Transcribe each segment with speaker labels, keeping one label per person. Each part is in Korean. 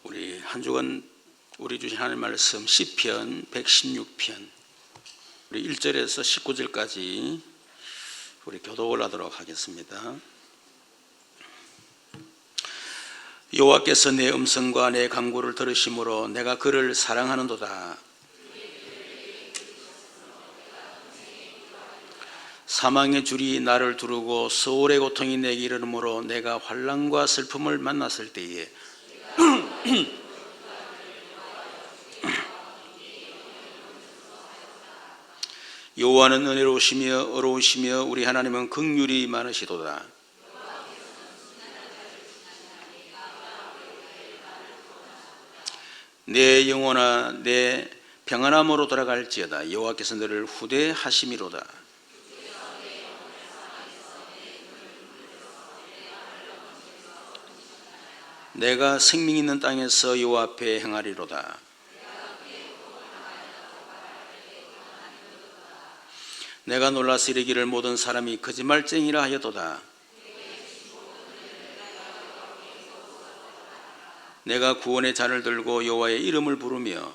Speaker 1: 우리 한 주간 우리 주신 하나님 말씀 시편 116편 우리 1절에서 19절까지 우리 교독을 하도록 하겠습니다. 여호와께서 내 음성과 내 간구를 들으심으로 내가 그를 사랑하는도다. 사망의 줄이 나를 두르고 서울의 고통이 내게 이르므로 내가 환난과 슬픔을 만났을 때에 여호와는 은혜로우시며 어로우시며 우리 하나님은 긍휼이 많으시도다. 내 영혼아 내 평안함으로 돌아갈지어다. 여호와께서 너를 후대하심이로다. 내가 생명 있는 땅에서 여호와 앞에 행하리로다. 내가 놀라서 이르기를 모든 사람이 거짓말쟁이라 하였도다. 내가 구원의 잔을 들고 여호와의 이름을 부르며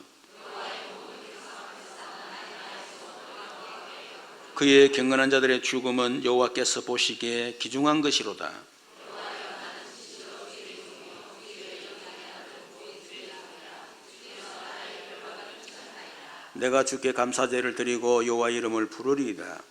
Speaker 1: 그의 경건한 자들의 죽음은 여호와께서 보시기에 기중한 것이로다. 내가 주께 감사제를 드리고 여호와의 이름을 부르리이다.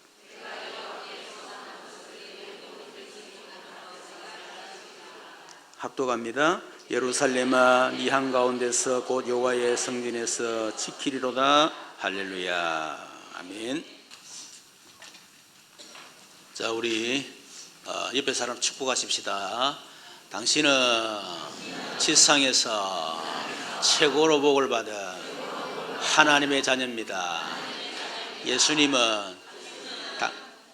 Speaker 1: 합독합니다. 예루살렘아 네 한가운데서 곧 여호와의 성전에서 지키리로다. 할렐루야. 아멘. 자, 우리 옆에 사람 축복하십시다. 당신은 지상에서 최고로 복을 받은 하나님의 자녀입니다. 예수님은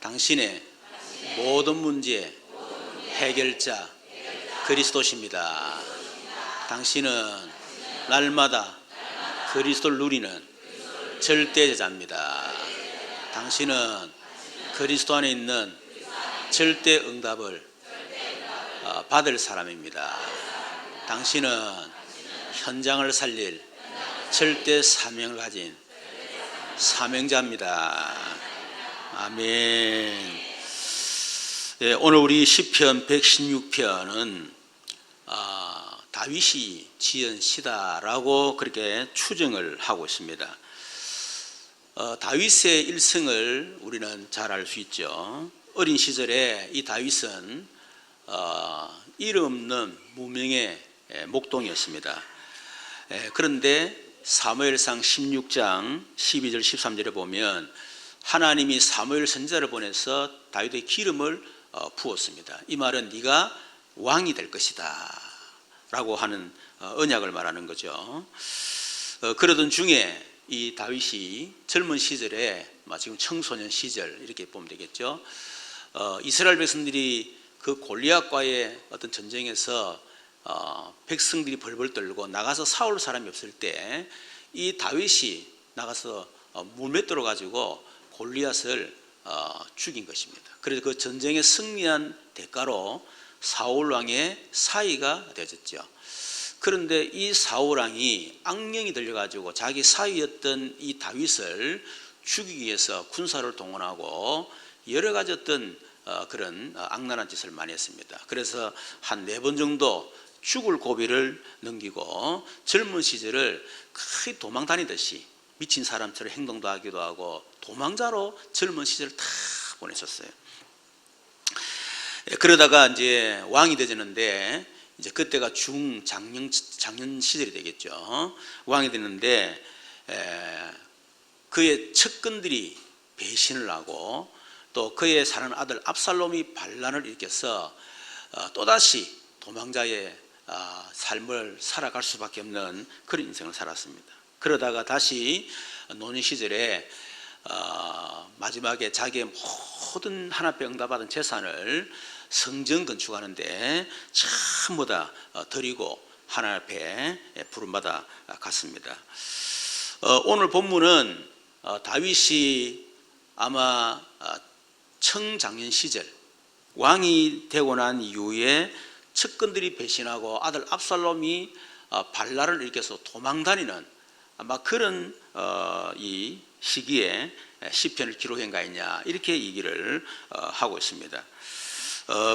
Speaker 1: 당신의 모든 문제 해결자 그리스도십니다. 당신은 날마다 그리스도를 누리는 절대제자입니다. 당신은 그리스도 안에 있는 절대 응답을 받을 사람입니다. 당신은 현장을 살릴 절대 사명을 가진 사명자입니다. 아멘. 네, 오늘 우리 시편 116편은 다윗이 지은 시다라고 그렇게 추정을 하고 있습니다. 다윗의 일생을 우리는 잘 알 수 있죠. 어린 시절에 이 다윗은 이름 없는 무명의 목동이었습니다. 그런데 사무엘상 16장 12절 13절에 보면 하나님이 사무엘 선지자를 보내서 다윗의 기름을 부었습니다. 이 말은 네가 왕이 될 것이다 라고 하는 언약을 말하는 거죠. 그러던 중에 이 다윗이 젊은 시절에 지금 청소년 시절 이렇게 보면 되겠죠. 이스라엘 백성들이 그 골리앗과의 어떤 전쟁에서 백성들이 벌벌 떨고 나가서 싸울 사람이 없을 때 이 다윗이 나가서 물맷돌을 가지고 골리앗을 죽인 것입니다. 그래서 그 전쟁에 승리한 대가로 사울 왕의 사위가 되어졌죠. 그런데 이 사울 왕이 악령이 들려가지고 자기 사위였던 이 다윗을 죽이기 위해서 군사를 동원하고 여러 가지 어떤 그런 악랄한 짓을 많이 했습니다. 그래서 한 4번 정도 죽을 고비를 넘기고 젊은 시절을 거의 도망 다니듯이 미친 사람처럼 행동도 하기도 하고 도망자로 젊은 시절을 다 보냈었어요. 그러다가 이제 왕이 되졌는데 이제 그때가 중장년 시절이 되겠죠. 왕이 됐는데 그의 측근들이 배신을 하고 또 그의 사는 아들 압살롬이 반란을 일으켜서 또다시 도망자의 삶을 살아갈 수밖에 없는 그런 인생을 살았습니다. 그러다가 다시 노년 시절에 마지막에 자기의 모든 하나님께 응답받은 재산을 성전 건축하는데 전부 다 드리고 하나님 앞에 부름받아 갔습니다. 오늘 본문은 다윗이 아마 청장년 시절 왕이 되고 난 이후에 측근들이 배신하고 아들 압살롬이 발랄을 일으켜서 도망다니는 아마 그런 이 시기에 시편을 기록한 거 아니냐 이렇게 얘기를 하고 있습니다.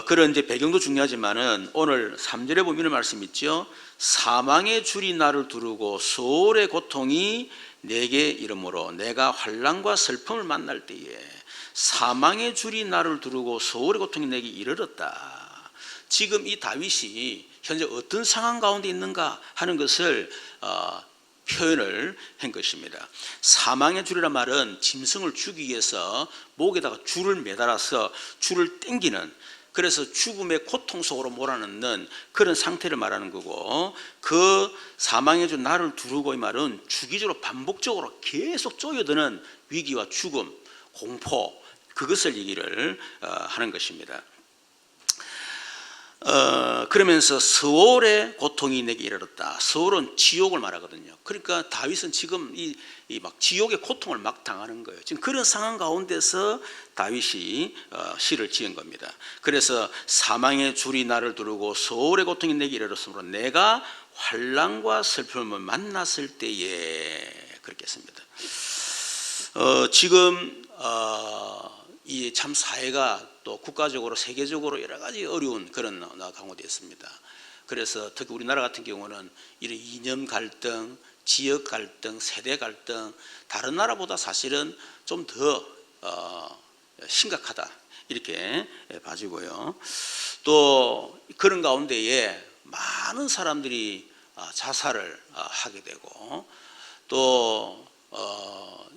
Speaker 1: 그런 이제 배경도 중요하지만은 오늘 3절에 보면 이런 말씀 있죠. 사망의 줄이 나를 두르고 소울의 고통이 내게 이르므로 내가 환난과 슬픔을 만날 때에 사망의 줄이 나를 두르고 소울의 고통이 내게 이르렀다. 지금 이 다윗이 현재 어떤 상황 가운데 있는가 하는 것을 표현을 한 것입니다. 사망의 줄이란 말은 짐승을 죽이기 위해서 목에다가 줄을 매달아서 줄을 당기는, 그래서 죽음의 고통 속으로 몰아넣는 그런 상태를 말하는 거고, 그 사망의 줄 나를 두르고 이 말은 주기적으로 반복적으로 계속 쪼여드는 위기와 죽음, 공포, 그것을 얘기를 하는 것입니다. 그러면서 서울의 고통이 내게 이르렀다. 서울은 지옥을 말하거든요. 그러니까 다윗은 지금 막 지옥의 고통을 막 당하는 거예요. 지금 그런 상황 가운데서 다윗이 시를 지은 겁니다. 그래서 사망의 줄이 나를 두르고 서울의 고통이 내게 이르렀으므로 내가 환난과 슬픔을 만났을 때에, 그렇게 했습니다. 지금 이 참 사회가 또 국가적으로 세계적으로 여러 가지 어려운 그런 가운데 있습니다. 그래서 특히 우리나라 같은 경우는 이런 이념 갈등, 지역 갈등, 세대 갈등, 다른 나라보다 사실은 좀 더 심각하다 이렇게 봐지고요. 또 그런 가운데에 많은 사람들이 자살을 하게 되고, 또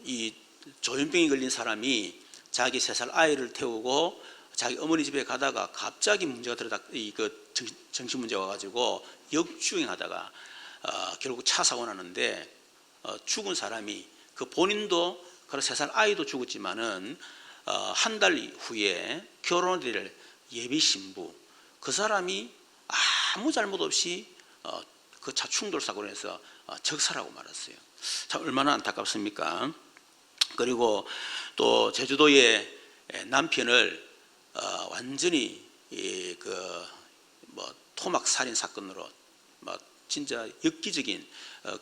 Speaker 1: 이 조현병이 걸린 사람이 자기 3살 아이를 태우고 자기 어머니 집에 가다가 갑자기 문제가 정신 문제가 와가지고 역주행하다가 결국 차 사고 나는데 죽은 사람이 그 본인도 그런 3살 아이도 죽었지만은 한 달 후에 결혼을 될 예비 신부, 그 사람이 아무 잘못 없이 그 차 충돌 사고로 해서 적살하고 말았어요. 참 얼마나 안타깝습니까? 그리고 또 제주도의 남편을 완전히 토막 살인 사건으로 진짜 엽기적인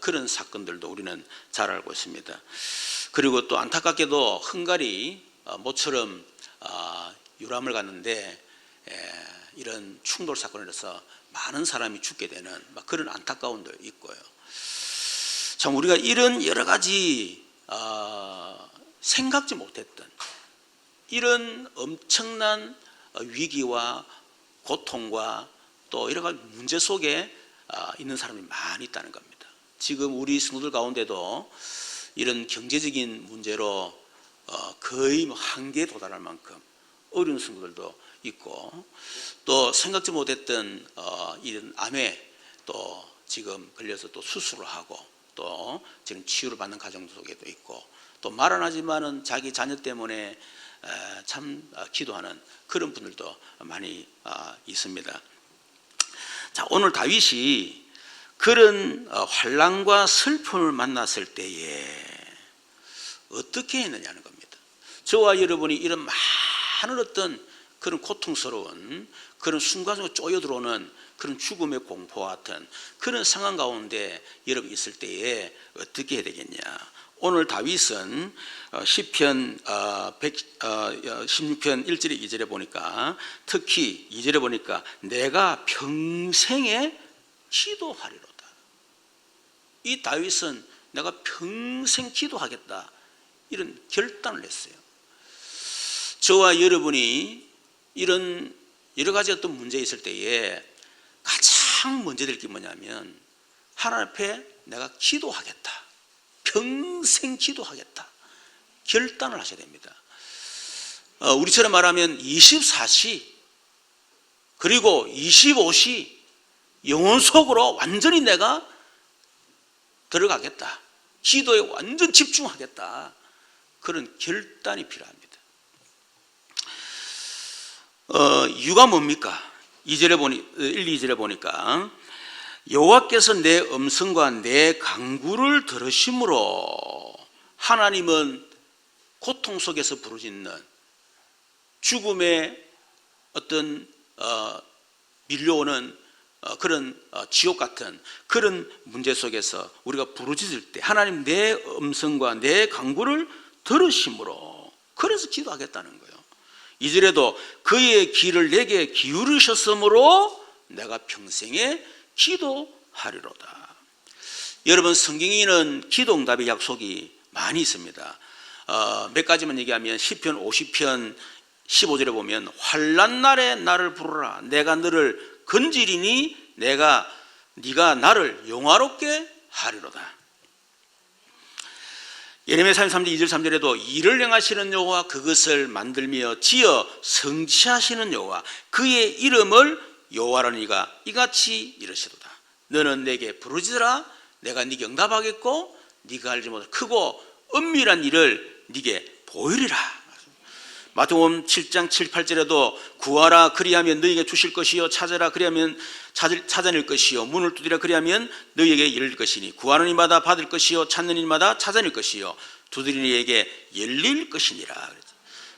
Speaker 1: 그런 사건들도 우리는 잘 알고 있습니다. 그리고 또 안타깝게도 헝가리 모처럼 유람을 갔는데 이런 충돌 사건으로 해서 많은 사람이 죽게 되는 그런 안타까움도 있고요. 참 우리가 이런 여러 가지 생각지 못했던 이런 엄청난 위기와 고통과 또 여러 가지 문제 속에 있는 사람이 많이 있다는 겁니다. 지금 우리 성도들 가운데도 이런 경제적인 문제로 거의 한계에 도달할 만큼 어려운 성도들도 있고, 또 생각지 못했던 이런 암에 또 지금 걸려서 또 수술을 하고 또 지금 치유를 받는 가정 속에도 있고, 또 말 안 하지만은 자기 자녀 때문에 참 기도하는 그런 분들도 많이 있습니다. 자, 오늘 다윗이 그런 환난과 슬픔을 만났을 때에 어떻게 했느냐는 겁니다. 저와 여러분이 이런 많은 어떤 그런 고통스러운 그런 순간 속에 쪼여 들어오는 그런 죽음의 공포와 같은 그런 상황 가운데 여러분 있을 때에 어떻게 해야 되겠냐. 오늘 다윗은 시편 16편 1절에 2절에 보니까, 특히 2절에 보니까 내가 평생에 기도하리로다. 이 다윗은 내가 평생 기도하겠다 이런 결단을 했어요. 저와 여러분이 이런 여러 가지 어떤 문제 있을 때에 가장 먼저 될 게 뭐냐면 하나님 앞에 내가 기도하겠다, 평생 기도하겠다 결단을 하셔야 됩니다. 우리처럼 말하면 24시 그리고 25시 영혼 속으로 완전히 내가 들어가겠다, 기도에 완전 집중하겠다, 그런 결단이 필요합니다. 이유가 뭡니까? 1, 2절에 보니까 여호와께서 내 음성과 내 간구를 들으심으로, 하나님은 고통 속에서 부르짖는 죽음의 어떤 밀려오는 그런 지옥 같은 그런 문제 속에서 우리가 부르짖을 때 하나님 내 음성과 내 간구를 들으심으로, 그래서 기도하겠다는 거예요. 2절에도 그의 귀를 내게 기울이셨으므로 내가 평생에 기도하리로다. 여러분, 성경에는 기도 응답의 약속이 많이 있습니다. 몇 가지만 얘기하면 시편 50편 15절에 보면 환난 날에 나를 부르라 내가 너를 건지리니 네가 나를 영화롭게 하리로다. 예레미야 33장 2절 3절에도 일을 행하시는 여호와 그것을 만들며 지어 성취하시는 여호와 그의 이름을 여호와라니가 이같이 이르시도다. 너는 내게 부르짖으라 내가 네게 응답하겠고 네가 알지 못할 크고 은밀한 일을 네게 보이리라. 마태복음 7장 7, 8절에도 구하라 그리하면 너희에게 주실 것이요 찾아라 그리하면 찾아낼 것이요 문을 두드리라 그리하면 너희에게 열릴 것이니 구하는 이마다 받을 것이요 찾는 이마다 찾아낼 것이요 두드리는 이에게 열릴 것이니라.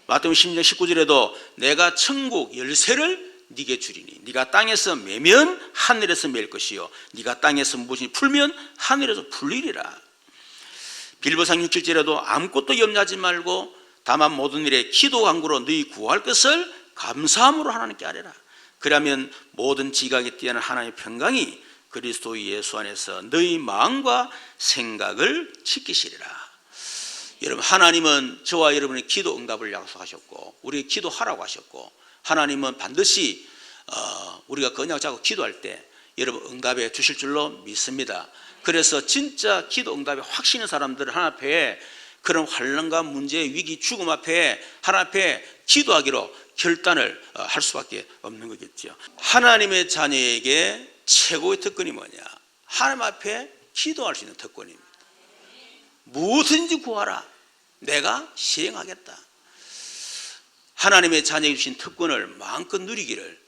Speaker 1: 마태복음 16장 19절에도 내가 천국 열쇠를 네게 주리니 네가 땅에서 매면 하늘에서 맬 것이요 네가 땅에서 무엇이 풀면 하늘에서 풀리리라. 빌보상 6, 7절에도 아무것도 염려하지 말고 다만 모든 일에 기도 간구로 너희 구할 것을 감사함으로 하나님께 아뢰라. 그러면 모든 지각에 뛰어난 하나님의 평강이 그리스도 예수 안에서 너희 마음과 생각을 지키시리라. 여러분, 하나님은 저와 여러분의 기도 응답을 약속하셨고 우리 기도하라고 하셨고 하나님은 반드시 우리가 언약 잡고 기도할 때 여러분 응답해 주실 줄로 믿습니다. 그래서 진짜 기도 응답에 확신인 사람들은 하나님 앞에 그런 환난과 문제, 위기, 죽음 앞에 하나님 앞에 기도하기로 결단을 할 수밖에 없는 거겠죠. 하나님의 자녀에게 최고의 특권이 뭐냐? 하나님 앞에 기도할 수 있는 특권입니다. 무엇든지 구하라. 내가 시행하겠다. 하나님의 자녀에게 주신 특권을 마음껏 누리기를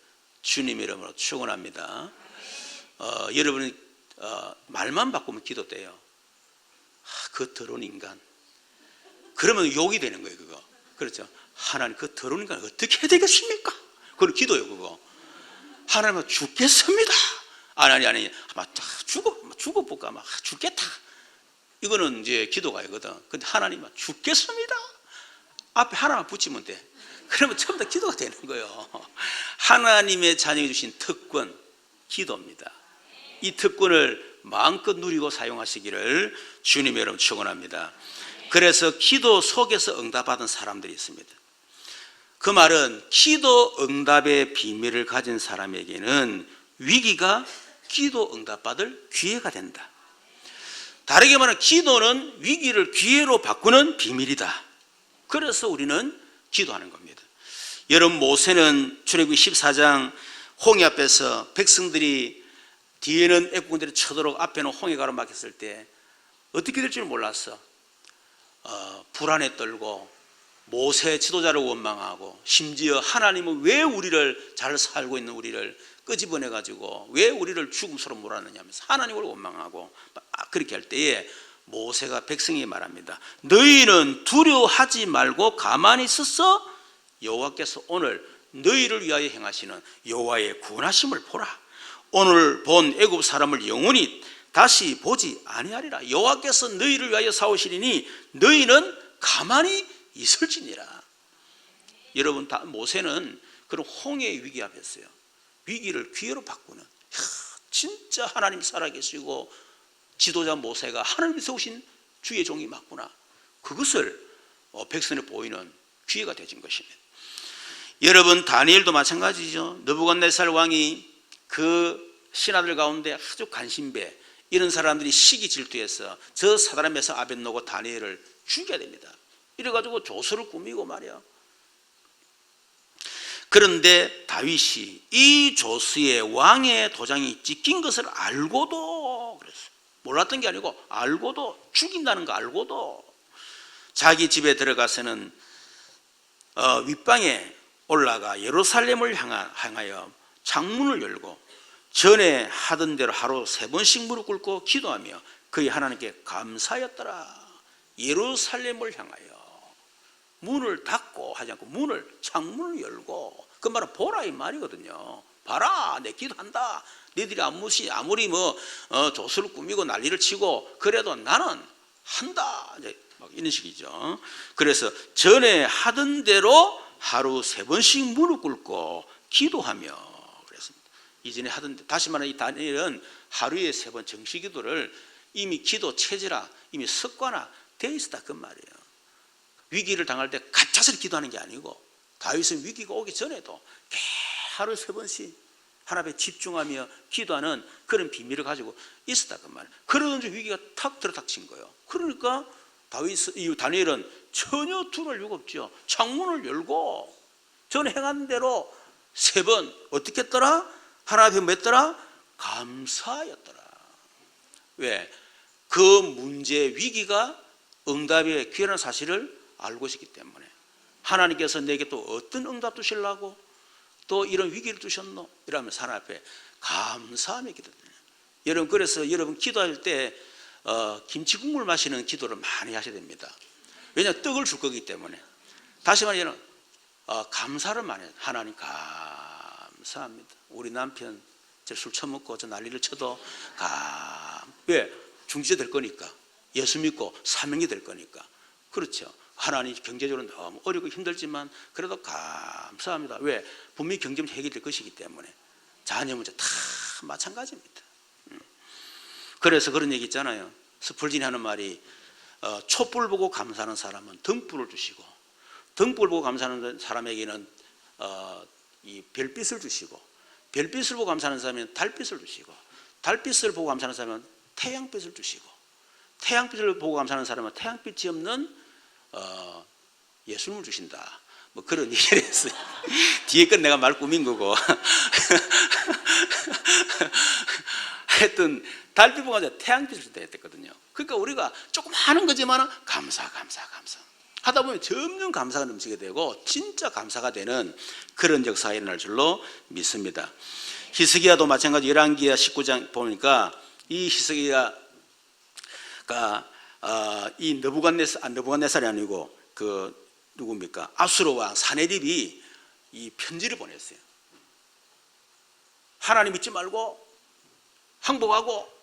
Speaker 1: 주님 이름으로 축원합니다. 여러분이 말만 바꾸면 기도 돼요. 그 더러운 인간. 그러면 욕이 되는 거예요, 그거. 그렇죠? 하나님, 그 더러운 인간 어떻게 해야 되겠습니까? 그건 기도예요, 그거. 하나님은 죽겠습니다. 아니, 죽어볼까, 막 죽겠다. 이거는 이제 기도가 이거든. 근데 하나님은 죽겠습니다. 앞에 하나만 붙이면 돼. 그러면 전부 다 기도가 되는 거예요. 하나님의 자녀에게 주신 특권, 기도입니다. 이 특권을 마음껏 누리고 사용하시기를 주님 여러분 축원합니다. 그래서 기도 속에서 응답받은 사람들이 있습니다. 그 말은 기도 응답의 비밀을 가진 사람에게는 위기가 기도 응답받을 기회가 된다. 다르게 말하면 기도는 위기를 기회로 바꾸는 비밀이다. 그래서 우리는 기도하는 겁니다. 여러분, 모세는 출애굽기 14장 홍해 앞에서 백성들이 뒤에는 애국군들이 쳐들어오고 앞에는 홍해가로 막혔을 때 어떻게 될 줄 몰랐어. 불안에 떨고 모세 지도자를 원망하고 심지어 하나님은 왜 우리를 잘 살고 있는 우리를 끄집어내가지고 왜 우리를 죽음으로 몰아넣느냐 하면서 하나님을 원망하고 그렇게 할 때에 모세가 백성에게 말합니다. 너희는 두려워하지 말고 가만히 있어서 여호와께서 오늘 너희를 위하여 행하시는 여호와의 구원하심을 보라. 오늘 본 애굽 사람을 영원히 다시 보지 아니하리라. 여호와께서 너희를 위하여 싸우시리니 너희는 가만히 있을지니라. 여러분, 모세는 그런 홍해의 위기 앞에서요, 위기를 기회로 바꾸는, 진짜 하나님 살아계시고 지도자 모세가 하나님이 세우신 주의 종이 맞구나, 그것을 백성에 보이는 기회가 되진 것입니다. 여러분, 다니엘도 마찬가지죠. 느부갓네살 왕이 그 신하들 가운데 아주 간신배 이런 사람들이 시기 질투해서 저 사드락 메삭 아벳노고 다니엘을 죽여야 됩니다. 이래가지고 조서를 꾸미고 말이야. 그런데 다윗이 이 조서에 왕의 도장이 찍힌 것을 알고도, 그랬어요. 몰랐던 게 아니고 알고도, 죽인다는 거 알고도 자기 집에 들어가서는 윗방에 올라가 예루살렘을 향하여 창문을 열고 전에 하던 대로 하루 3번씩 무릎 꿇고 기도하며 그의 하나님께 감사하였더라. 예루살렘을 향하여 문을 닫고 하지 않고 창문을 열고, 그 말은 보라 이 말이거든요. 봐라, 내 기도한다. 너희들이 아무리 조수를 꾸미고 난리를 치고 그래도 나는 한다. 이제 막 이런 식이죠. 그래서 전에 하던 대로 하루 3번씩 무릎 꿇고 기도하며 그랬습니다. 이전에 하던 대 다시 말하면 이 다니엘은 하루에 3번 정식 기도를 이미 기도 체제라 이미 습관화 되어 있었다 그 말이에요. 위기를 당할 때 갑자기 기도하는 게 아니고 다윗은 위기가 오기 전에도 하루에 3번씩 하나님에 집중하며 기도하는 그런 비밀을 가지고 있었다 그 말이에요. 그러던 중 위기가 탁 들어닥친 거예요. 그러니까 다니엘은 전혀 두려울 이유가 없죠. 창문을 열고 전 행한 대로 3번 어떻게 했더라? 하나님 앞에 맺더라? 감사하였더라. 왜? 그 문제 위기가 응답의 기회라는 사실을 알고 있기 때문에 하나님께서 내게 또 어떤 응답 주시려고 또 이런 위기를 주셨노? 이러면서 하나님 앞에 감사하며 기도해요. 여러분 그래서 여러분 기도할 때 김치 국물 마시는 기도를 많이 하셔야 됩니다. 왜냐하면 떡을 줄 거기 때문에. 다시 말하면 감사를 많이 해요. 하나님 감사합니다. 우리 남편 술 처먹고 저 난리를 쳐도 왜? 중지자 될 거니까. 예수 믿고 사명이 될 거니까. 그렇죠. 하나님 경제적으로 너무 어렵고 힘들지만 그래도 감사합니다. 왜? 분명히 경제 문제 해결될 것이기 때문에. 자녀 문제 다 마찬가지입니다. 그래서 그런 얘기 있잖아요. 스펄진이 하는 말이 촛불 보고 감사하는 사람은 등불을 주시고 등불 보고 감사하는 사람에게는 이 별빛을 주시고 별빛을 보고 감사하는 사람은 달빛을 주시고 달빛을 보고 감사하는 사람은 태양빛을 주시고 태양빛을 보고 감사하는 사람은 태양빛이 없는 예수님을 주신다. 뭐 그런 얘기를 했어요. 뒤에 건 내가 말 꾸민 거고. 하여튼 달빛 보고 태양빛을 준다 했거든요. 그러니까 우리가 조금 하는 거지만 감사 하다 보면 점점 감사가 넘치게 되고 진짜 감사가 되는 그런 역사가 일어날 줄로 믿습니다. 히스기야도 마찬가지. 열왕기야 19장 보니까 이 히스기야가 이 느부갓네살이 아니고 그 누굽니까? 아수르 왕 사네립이 이 편지를 보냈어요. 하나님 믿지 말고 항복하고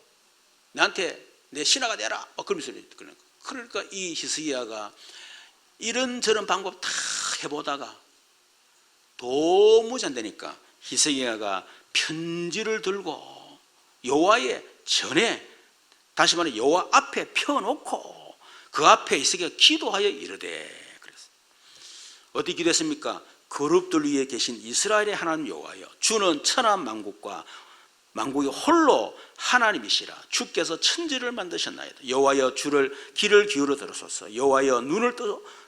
Speaker 1: 나한테 내 신하가 되라. 그러니까 이 히스기야가 이런저런 방법 다 해보다가 도무지 안 되니까 히스기야가 편지를 들고 여호와의 전에 다시 말해 여호와 앞에 펴놓고 그 앞에 히스기야가 기도하여 이르되 그랬어요. 어디 기도했습니까? 그룹들 위에 계신 이스라엘의 하나님 여호와여 주는 천하 만국과 만국이 홀로 하나님이시라. 주께서 천지를 만드셨나이다. 여호와여 귀를 기울여 들으소서. 여호와여 눈을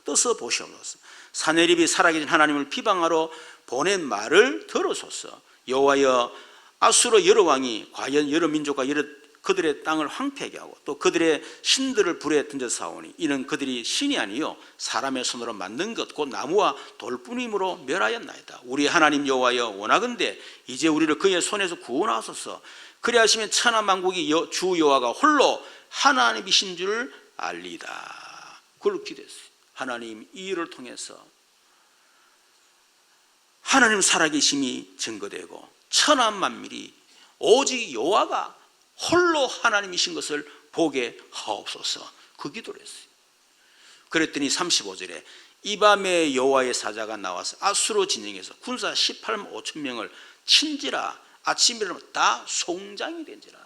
Speaker 1: 떠서 보시옵소서. 사네립이 살아계신 하나님을 비방하러 보낸 말을 들으소서. 여호와여 아수르 여러 왕이 과연 여러 민족과 그들의 땅을 황폐하게 하고 또 그들의 신들을 불에 던져 사오니 이는 그들이 신이 아니요 사람의 손으로 만든 것 곧 나무와 돌뿐임으로 멸하였나이다. 우리 하나님 여호와여 원하건대 이제 우리를 그의 손에서 구원하소서. 그리하시면 천하 만국이 주 여호와가 홀로 하나님이신 줄 알리다. 그걸 기도했어요. 하나님 이 일을 통해서 하나님 살아계심이 증거되고 천하 만민이 오직 여호와가 홀로 하나님이신 것을 보게 하옵소서. 그 기도를 했어요. 그랬더니 35절에 이 밤에 여호와의 사자가 나와서 아수르 진영에서 군사 18만 5천 명을 친지라. 아침에 일어나면 다 송장이 된지라.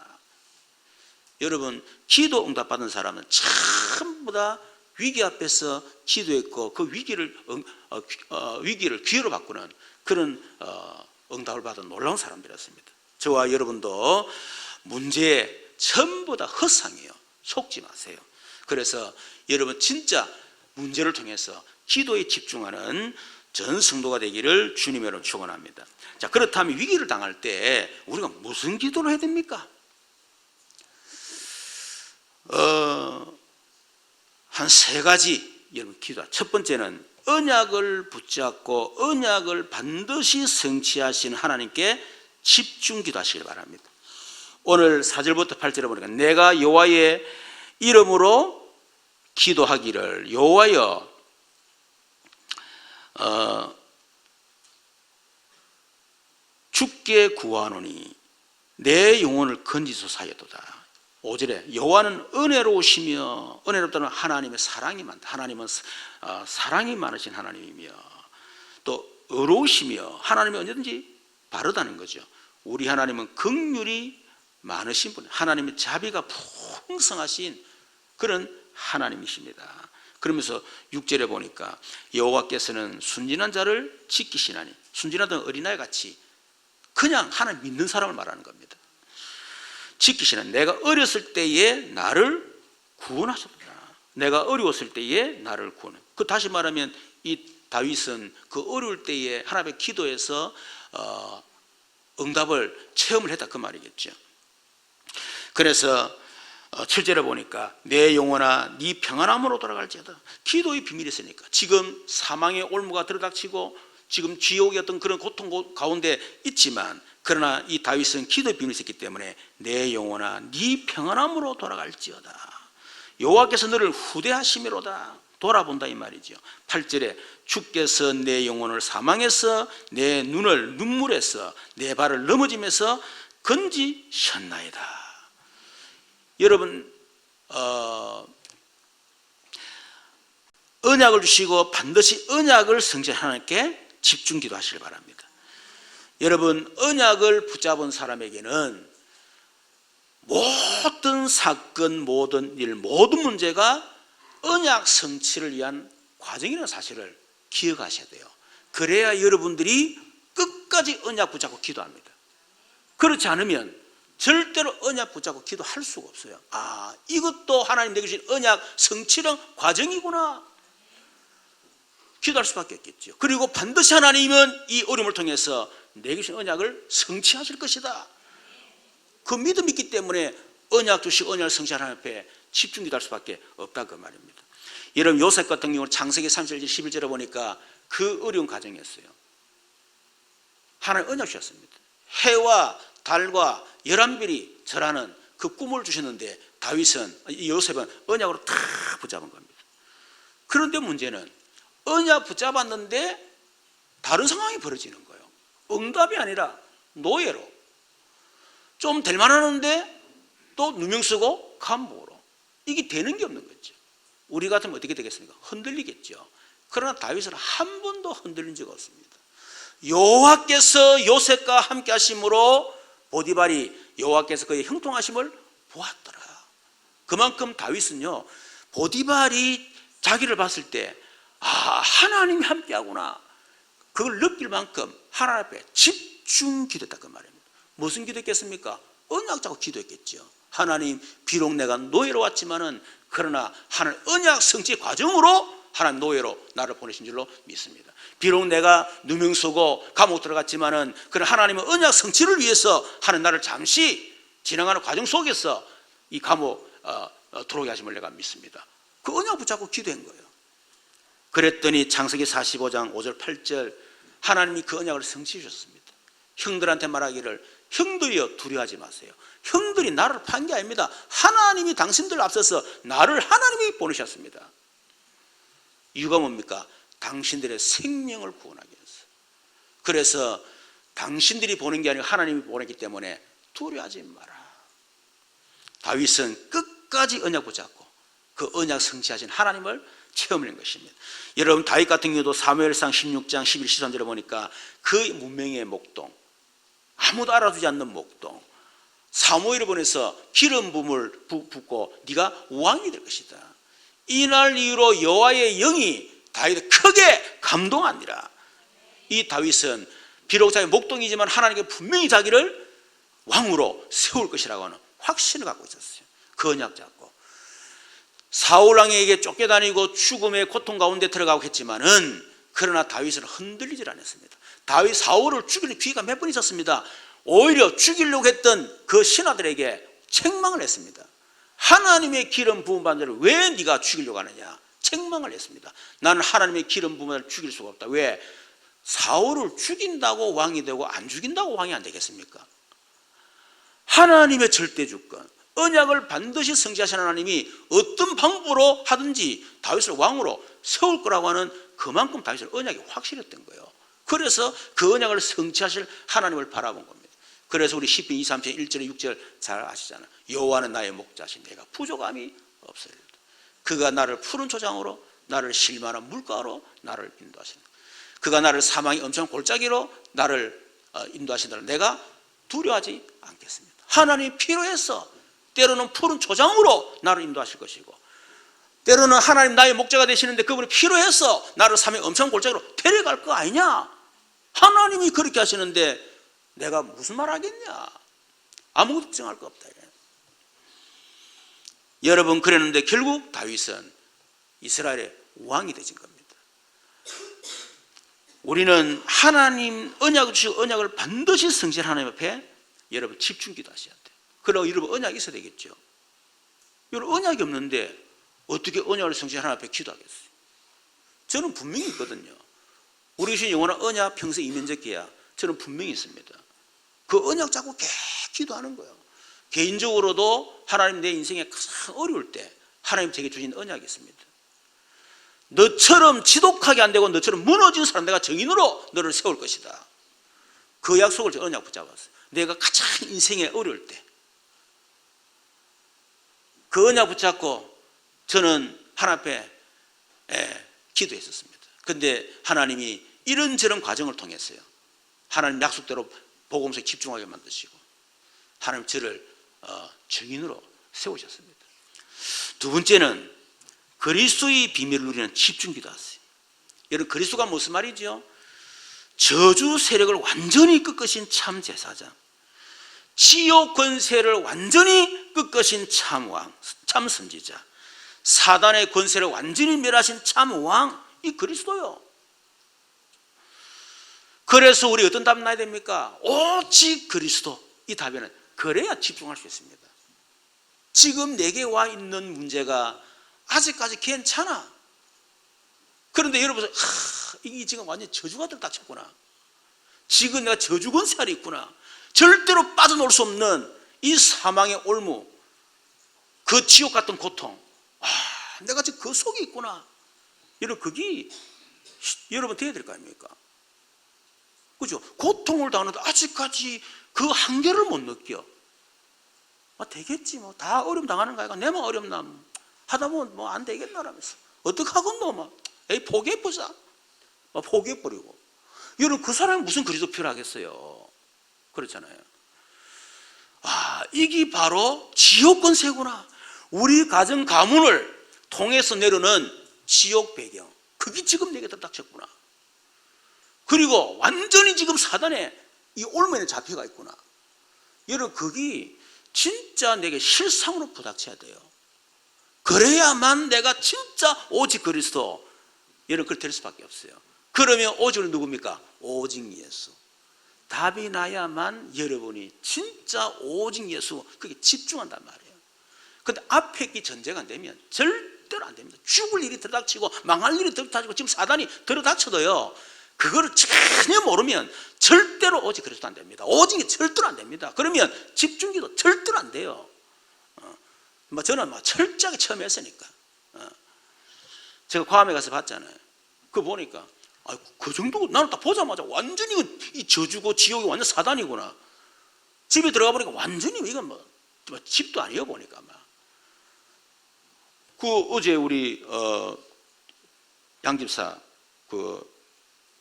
Speaker 1: 여러분 기도 응답받은 사람은 전부 다 위기 앞에서 기도했고 그 위기를 기회로 바꾸는 그런 응답을 받은 놀라운 사람들이었습니다. 저와 여러분도 문제에 전부 다 허상이에요. 속지 마세요. 그래서 여러분 진짜 문제를 통해서 기도에 집중하는 전 성도가 되기를 주님으로 축원합니다. 자, 그렇다면 위기를 당할 때 우리가 무슨 기도를 해야 됩니까? 한 3가지 여러분 기도. 첫 번째는 언약을 붙잡고 언약을 반드시 성취하시는 하나님께 집중 기도하시길 바랍니다. 오늘 4절부터 8절에 보니까 내가 여호와의 이름으로 기도하기를 여호와여 주께 구하노니 내 영혼을 건지소사였도다. 5절에 여호와는 은혜로우시며, 은혜롭다는 하나님의 사랑이 많다. 하나님은 사랑이 많으신 하나님이며 또 의로우시며, 하나님은 언제든지 바르다는 거죠. 우리 하나님은 긍휼이 많으신 분, 하나님의 자비가 풍성하신 그런 하나님이십니다. 그러면서 6절에 보니까 여호와께서는 순진한 자를 지키시나니, 순진하던 어린아이 같이 그냥 하나님 믿는 사람을 말하는 겁니다. 지키시는, 내가 어렸을 때에 나를 구원하셨다. 내가 어려웠을 때에 나를 구원. 그 다시 말하면 이 다윗은 그 어려울 때에 하나님의 기도에서 응답을 체험을 했다, 그 말이겠죠. 그래서 7절에 보니까 내 영혼아 네 평안함으로 돌아갈지어다. 기도의 비밀이 있으니까. 지금 사망의 올무가 들어닥치고 지금 지옥의 어떤 그런 고통 가운데 있지만, 그러나 이 다윗은 기도의 비밀이 있었기 때문에 내 영혼아 네 평안함으로 돌아갈지어다. 여호와께서 너를 후대하심이로다. 돌아본다 이 말이죠. 8절에 주께서 내 영혼을 사망에서, 내 눈을 눈물에서, 내 발을 넘어짐에서 건지셨나이다. 여러분, 언약을 주시고 반드시 언약을 성취하는 하나님께 집중 기도하시길 바랍니다. 여러분, 언약을 붙잡은 사람에게는 모든 사건, 모든 일, 모든 문제가 언약 성취를 위한 과정이라는 사실을 기억하셔야 돼요. 그래야 여러분들이 끝까지 언약 붙잡고 기도합니다. 그렇지 않으면 절대로 언약 붙잡고 기도할 수가 없어요. 아, 이것도 하나님 내게 주신 언약 성취는 과정이구나. 기도할 수밖에 없겠죠. 그리고 반드시 하나님은 이 어려움을 통해서 내게 주신 언약을 성취하실 것이다. 그 믿음이 있기 때문에 언약 주시고 언약을 성취하는 하나님 앞에 집중 기도할 수밖에 없다, 그 말입니다. 여러분, 요셉 같은 경우는 창세기 31절 11절에 보니까 그 어려운 과정이었어요. 하나님 언약 주셨습니다. 해와 달과 11별이 절하는 그 꿈을 주셨는데 다윗은, 이 요셉은 언약으로 다 붙잡은 겁니다. 그런데 문제는 언약 붙잡았는데 다른 상황이 벌어지는 거예요. 응답이 아니라 노예로, 좀 될 만하는데 또 누명 쓰고 감옥으로. 이게 되는 게 없는 거죠. 우리 같으면 어떻게 되겠습니까? 흔들리겠죠. 그러나 다윗은 한 번도 흔들린 적 없습니다. 여호와께서 요셉과 함께 하심으로 보디발이 여호와께서 그의 형통하심을 보았더라. 그만큼 다윗은요, 보디발이 자기를 봤을 때 하나님이 함께하구나, 그걸 느낄 만큼 하나님 앞에 집중 기도했다, 그 말입니다. 무슨 기도했겠습니까? 언약 잡고 기도했겠죠. 하나님, 비록 내가 노예로 왔지만은 그러나 하나님 언약 성취 과정으로 하나님 노예로 나를 보내신 줄로 믿습니다. 비록 내가 누명 쓰고 감옥 들어갔지만은 그러나 하나님은 언약 성취를 위해서 하나님 나를 잠시 지나가는 과정 속에서 이 감옥 들어오게 하심을 내가 믿습니다. 그 언약 붙잡고 기도한 거예요. 그랬더니 창세기 45장 5절 8절 하나님이 그 언약을 성취해 주셨습니다. 형들한테 말하기를 형들이여 두려워하지 마세요. 형들이 나를 판 게 아닙니다. 하나님이 당신들 앞서서 나를 하나님이 보내셨습니다. 이유가 뭡니까? 당신들의 생명을 구원하기 위해서. 그래서 당신들이 보낸 게 아니고 하나님이 보냈기 때문에 두려워하지 마라. 다윗은 끝까지 언약 붙잡고 그 언약 성취하신 하나님을 체험하는 것입니다. 여러분, 다윗 같은 경우도 사무엘상 16장 11, 13절에 보니까 그 문명의 목동, 아무도 알아주지 않는 목동, 사무엘을 보내서 기름 부음을 붓고 네가 왕이 될 것이다. 이날 이후로 여호와의 영이 다윗을 크게 감동하니라. 이 다윗은 비록 자기 목동이지만 하나님께 분명히 자기를 왕으로 세울 것이라고 하는 확신을 갖고 있었어요. 그 언약 잡고 사울 왕에게 쫓겨다니고 죽음의 고통 가운데 들어가고 했지만은 그러나 다윗은 흔들리질 않았습니다. 다윗 사울을 죽이는 기회가 몇 번 있었습니다. 오히려 죽이려고 했던 그 신하들에게 책망을 했습니다. 하나님의 기름 부은 자를 왜 네가 죽이려고 하느냐, 책망을 했습니다. 나는 하나님의 기름 부은 자를 죽일 수가 없다. 왜? 사울을 죽인다고 왕이 되고 안 죽인다고 왕이 안 되겠습니까? 하나님의 절대 주권, 언약을 반드시 성취하신 하나님이 어떤 방법으로 하든지 다윗을 왕으로 세울 거라고 하는 그만큼 다윗은 언약이 확실했던 거예요. 그래서 그 언약을 성취하실 하나님을 바라본 겁니다. 그래서 우리 시편 23편 1절에 6절 잘 아시잖아요. 여호와는 나의 목자시 내가 부족함이 없으리로다. 그가 나를 푸른 초장으로 나를 실만한 물가로 나를 인도하시는, 그가 나를 사망의 엄청 골짜기로 나를 인도하신다. 내가 두려워하지 않겠습니다. 하나님이 필요해서 때로는 푸른 초장으로 나를 인도하실 것이고, 때로는 하나님 나의 목자가 되시는데 그분이 필요해서 나를 사망의 엄청 골짜기로 데려갈 거 아니냐. 하나님이 그렇게 하시는데 내가 무슨 말 하겠냐. 아무것도 걱정할 거 없다. 여러분, 그랬는데 결국 다윗은 이스라엘의 왕이 되신 겁니다. 우리는 하나님 언약을 주시고 언약을 반드시 성실한 하나님 앞에 여러분 집중 기도하셔야 돼요. 그러고 여러분 언약이 있어야 되겠죠. 여러분 언약이 없는데 어떻게 언약을 성실한 하나님 앞에 기도하겠어요? 저는 분명히 있거든요. 우리 주신 영원한 언약 평생 이면적 계약, 저는 분명히 있습니다. 그 언약 잡고 계속 기도하는 거예요. 개인적으로도 하나님 내 인생에 가장 어려울 때 하나님 제게 주신 언약이 있습니다. 너처럼 지독하게 안 되고 너처럼 무너진 사람 내가 정인으로 너를 세울 것이다. 그 약속을 제가 언약 붙잡았어요. 내가 가장 인생에 어려울 때 그 언약 붙잡고 저는 하나님 앞에 기도했었습니다. 그런데 하나님이 이런저런 과정을 통했어요. 하나님 약속대로 복음서에 집중하게 만드시고 하나님 저를 증인으로 세우셨습니다. 두 번째는 그리스도의 비밀을 누리는 집중기도 하세요. 여러분, 그리스도가 무슨 말이죠? 저주 세력을 완전히 꺾으신 참 제사장, 지옥 권세를 완전히 꺾으신 참 왕, 참 선지자, 사단의 권세를 완전히 멸하신 참 왕, 이 그리스도요. 그래서 우리 어떤 답 나야 됩니까? 오직 그리스도. 이 답에는 그래야 집중할 수 있습니다. 지금 내게 와 있는 문제가 아직까지 괜찮아. 그런데 여러분, 이게 지금 완전 저주가 들닥쳤구나. 지금 내가 저주 권세 아래 있구나. 절대로 빠져나올 수 없는 이 사망의 올무, 그 지옥 같은 고통, 내가 지금 그 속에 있구나. 여러분, 그게 여러분 돼야 될 거 아닙니까? 그죠? 고통을 당하는데 아직까지 그 한계를 못 느껴. 되겠지, 뭐 다 어려움 당하는 거야. 내만 어렵나 하다 보면 뭐 안 되겠나라면서 어떡하겠노, 에이 포기해보자, 포기해버리고. 여러분, 그 사람이 무슨 그리스도 필요하겠어요? 그렇잖아요. 이게 바로 지옥 권세구나. 우리 가정 가문을 통해서 내려오는 지옥 배경, 그게 지금 내게 닥쳤구나. 그리고 완전히 지금 사단의 이 올무에 잡혀가 있구나. 여러분, 그게 진짜 내게 실상으로 부닥쳐야 돼요. 그래야만 내가 진짜 오직 그리스도, 여러분, 그렇게 될 수밖에 없어요. 그러면 오직은 누굽니까? 오직 예수. 답이 나야만 여러분이 진짜 오직 예수, 그게 집중한단 말이에요. 근데 앞에 이 전제가 안 되면 절대로 안 됩니다. 죽을 일이 들어닥치고 망할 일이 들어닥치고 지금 사단이 들어닥쳐도요, 그거를 전혀 모르면 절대로 오직 그리스도 안 됩니다. 오직이 절대로 안 됩니다. 그러면 집중기도 절대로 안 돼요. 저는 철저하게 처음 했으니까. 제가 괌에 가서 봤잖아요. 그거 보니까 그 정도, 나는 딱 보자마자 완전히 이 저주고 지옥이 완전 사단이구나. 집에 들어가 보니까 완전히 이건 집도 아니에요, 보니까. 어제 우리 양 집사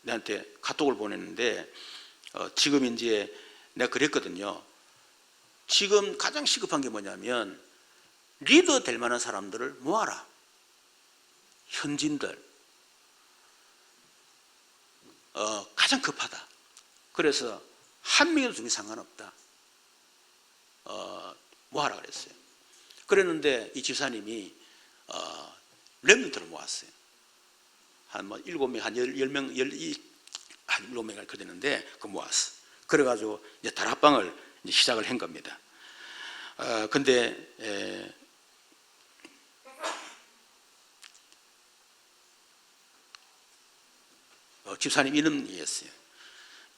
Speaker 1: 내한테 카톡을 보냈는데, 지금 이제 내가 그랬거든요. 지금 가장 시급한 게 뭐냐면 리더 될 만한 사람들을 모아라. 현진들. 가장 급하다. 그래서 한 명이라도 중에 상관없다. 모아라 그랬어요. 그랬는데 이 집사님이 렘넌트를 모았어요. 한 7명, 한 10명, 한 7명 이렇게 됐는데 그 모았어. 그래가지고 이제 다락방을 이제 시작을 한 겁니다. 근데 집사님 이런 얘기했어요.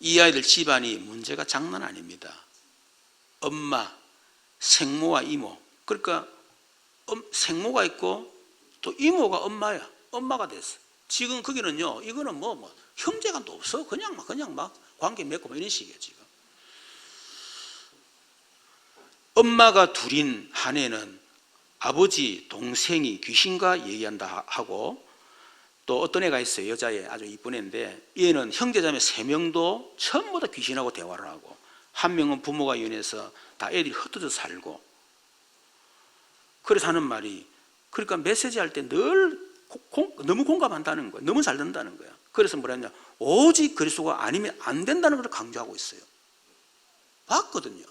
Speaker 1: 이 아이들 집안이 문제가 장난 아닙니다. 엄마, 생모와 이모, 그러니까 생모가 있고 또 이모가 엄마야. 엄마가 됐어. 지금 거기는요, 이거는 뭐 형제간도 없어. 그냥 막 관계 맺고 뭐 이런 식이에요, 지금. 엄마가 둘인 한 애는 아버지 동생이 귀신과 얘기한다 하고, 또 어떤 애가 있어요. 여자애 아주 이쁜 애인데, 얘는 형제자매 3명도 전부 다 귀신하고 대화를 하고, 한 명은 부모가 이혼해서 다 애들이 흩어져 살고. 그래서 하는 말이, 그러니까 메시지 할 때 늘 너무 공감한다는 거예요. 너무 잘 듣는다는 거예요. 그래서 뭐라 했냐, 오직 그리스도가 아니면 안 된다는 걸 강조하고 있어요. 봤거든요.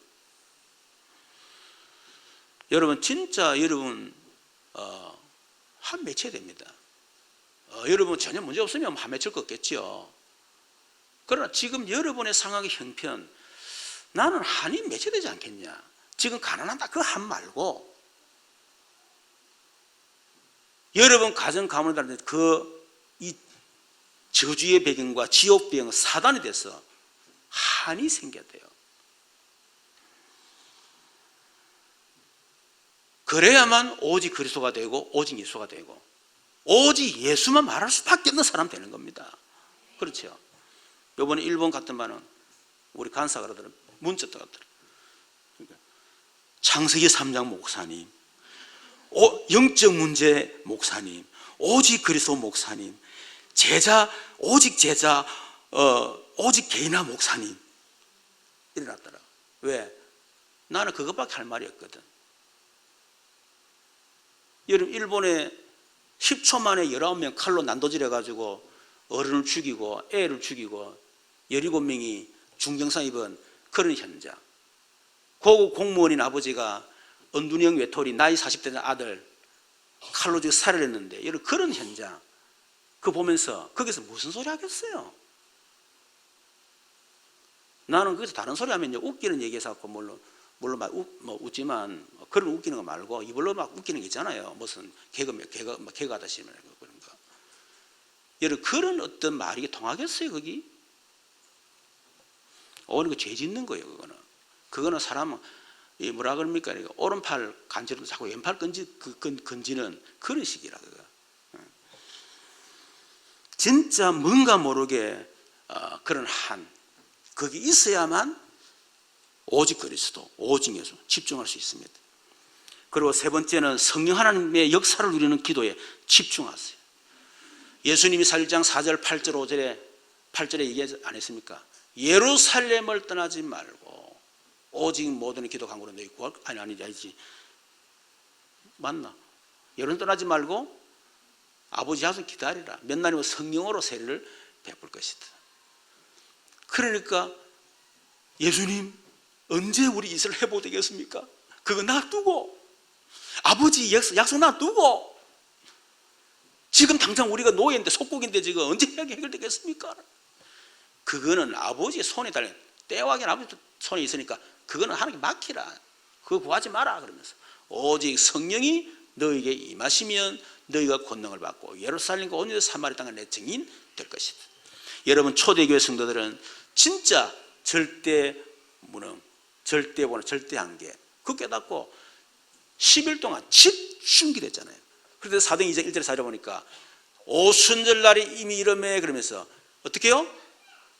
Speaker 1: 여러분 진짜 여러분 한 맺혀야 됩니다. 여러분 전혀 문제 없으면 한 맺힐 것 같겠죠. 그러나 지금 여러분의 상황의 형편, 나는 한이 맺혀야 되지 않겠냐. 지금 가난하다 그 한 말고, 여러분 가정 가문을 다닐 때 이 저주의 배경과 지옥 배경 사단이 돼서 한이 생겨야 돼요. 그래야만 오직 그리스도가 되고 오직 예수가 되고 오직 예수만 말할 수밖에 없는 사람 되는 겁니다. 그렇죠? 이번에 일본 갔던 바는 우리 간사가 그러더라고요. 문자 떠갔더라고요. 그러니까 창세기 3장 목사님, 영적 문제 목사님, 오직 그리스도 목사님, 제자, 오직 제자, 오직 개인화 목사님 일어났더라. 왜? 나는 그것밖에 할 말이 없거든. 여러분 일본에 10초 만에 19명 칼로 난도질해가지고 어른을 죽이고 애를 죽이고 17명이 중경상 입은 그런 현장. 고급 공무원인 아버지가 언둔형 외톨이 나이 40대 된 아들 칼로 죽여 살해를 했는데, 여러분 그런 현장 그거 보면서 거기서 무슨 소리 하겠어요? 나는 거기서 다른 소리 하면 웃기는 얘기해서 물론 막 웃지만 그런 웃기는 거 말고 이걸로 막 웃기는 게 있잖아요. 무슨 개그하다 싶으면 그런 거. 여러분 그런 어떤 말이 통하겠어요 거기? 오늘 그 죄 짓는 거예요 그거는 사람은 뭐라 그럽니까? 오른팔 간지러도 자꾸 왼팔 건지는 그런 식이라 그거. 진짜 뭔가 모르게 그런 한 거기 있어야만 오직 그리스도, 오직 예수 집중할 수 있습니다. 그리고 세 번째는 성령 하나님의 역사를 누리는 기도에 집중하세요. 예수님이 4장 4절 8절 8절에 얘기 안 했습니까? 예루살렘을 떠나지 말고 오직 모든 기도 간구로 너희 구할 아니지 맞나? 예루살렘 떠나지 말고 아버지 하서 기다리라. 몇 날이면 성령으로 세례를 베풀 것이다. 그러니까 예수님 언제 우리 이스라엘 회복 되겠습니까? 그거 놔두고 아버지 약속 놔두고 지금 당장 우리가 노예인데 속국인데 지금 언제 해결되겠습니까? 그거는 아버지 손에 달린 때와긴 아버지 손에 있으니까 그거는 하나님께 맡기라. 그거 구하지 마라 그러면서 오직 성령이 너에게 임하시면 너희가 권능을 받고 예루살렘과 온 유대 사마리아 땅의 내 증인 될 것이다. 여러분 초대교회 성도들은 진짜 절대 무능, 절대 번호, 절대 한계 그거 깨닫고 10일 동안 집중기 됐잖아요. 그런데 사도행 2장 1절에 사려 보니까 오순절날이 이미 이름에 그러면서 어떻게 해요?